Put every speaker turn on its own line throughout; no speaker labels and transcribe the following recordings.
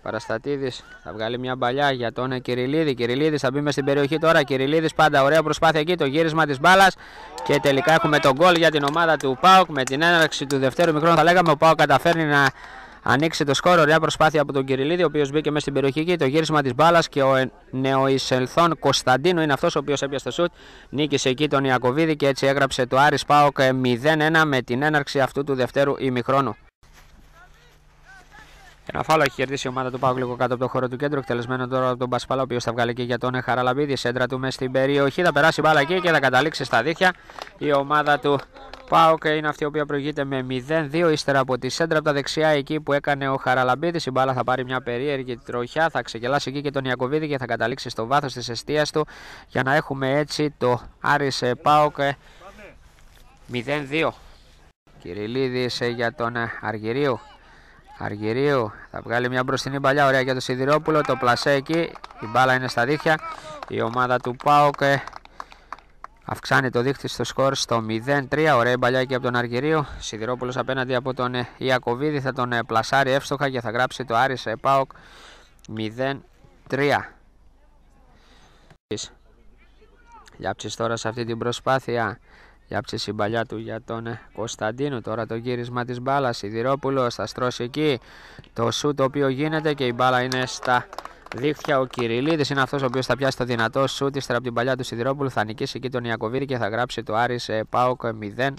Παραστατίδης θα βγάλει μια μπαλιά για τον Κυριλίδη. Κυριλίδης θα μπει μες στην περιοχή τώρα. Κυριλίδης πάντα ωραία προσπάθεια εκεί. Το γύρισμα της μπάλας. Και τελικά έχουμε τον γκολ για την ομάδα του ΠΑΟΚ. Με την έναρξη του δευτέρου μικρόνου θα λέγαμε ο ΠΑΟΚ καταφέρνει να ανοίξει το σκορ. Ωραία προσπάθεια από τον Κυριλίδη, ο οποίος μπήκε μέσα στην περιοχή εκεί. Το γύρισμα της μπάλας και ο νεοεισελθόν Κωνσταντίνου είναι αυτός ο οποίος έπιασε το σουτ. Νίκησε εκεί τον Ιακωβίδη και έτσι έγραψε το Άρης ΠΑΟΚ 0-1 με την έναρξη αυτού του δευτέρου ημιχρόνου. Ένα φάουλο έχει κερδίσει η ομάδα του ΠΑΟΚ λίγο κάτω από το χώρο του κέντρου. Εκτελεσμένο τώρα από τον Πασπαλά, ο οποίος θα βγάλει και για τον Χαραλαμπίδη. Σέντρα του μέσα στην περιοχή. Θα περάσει μπάλα εκεί και θα καταλήξει στα δίχτυα. Η ομάδα του ΠΑΟΚ είναι αυτή η οποία προηγείται με 0-2. Ύστερα από τη σέντρα από τα δεξιά εκεί που έκανε ο Χαραλαμπίδης. Η μπάλα θα πάρει μια περίεργη τροχιά. Θα ξεκελάσει εκεί και τον Ιακωβίδη και θα καταλήξει στο βάθος της εστίας του. Για να έχουμε έτσι το Άρης ΠΑΟΚ 0-2. Κυριλίδης για τον Αργυρίου. Αργυρίου θα βγάλει μια μπροστινή παλιά, ωραία για το Σιδηρόπουλο, το πλασέ εκεί, η μπάλα είναι στα δίχτυα. Η ομάδα του ΠΑΟΚ αυξάνει το δίχτυ στο σκορ στο 0-3, ωραία μπαλιά εκεί από τον Αργυρίου. Σιδηρόπουλος απέναντι από τον Ιακωβίδη θα τον πλασάρει εύστοχα και θα γράψει το Άρης ΠΑΟΚ 0-3. Λιάψης τώρα σε αυτή την προσπάθεια. Γιάψε η μπαλιά του για τον Κωνσταντίνο. Τώρα το γύρισμα της μπάλας. Σιδηρόπουλος θα στρώσει εκεί το σούτ το οποίο γίνεται και η μπάλα είναι στα δίχτυα. Ο Κυριλίδης είναι αυτός ο οποίος θα πιάσει το δυνατό σούτ. Ύστερα από την μπαλιά του Σιδηρόπουλου θα νικήσει εκεί τον Ιακωβίδη και θα γράψει το Άρης ΠΑΟΚ 0.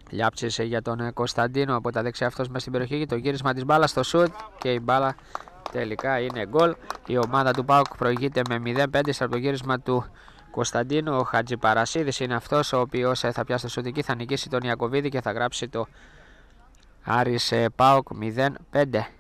Λιάψησε για τον Κωνσταντίνο από τα δεξιά αυτός μέσα στην περιοχή και το γύρισμα της μπάλας στο σούτ και η μπάλα τελικά είναι γκολ. Η ομάδα του ΠΑΟΚ προηγείται με 0-5 από το γύρισμα του Κωνσταντίνου. Ο Χατζιπαρασίδης είναι αυτός ο οποίος θα πιάσει το σουτ, θα νικήσει τον Ιακωβίδη και θα γράψει το Άρης ΠΑΟΚ 0-5.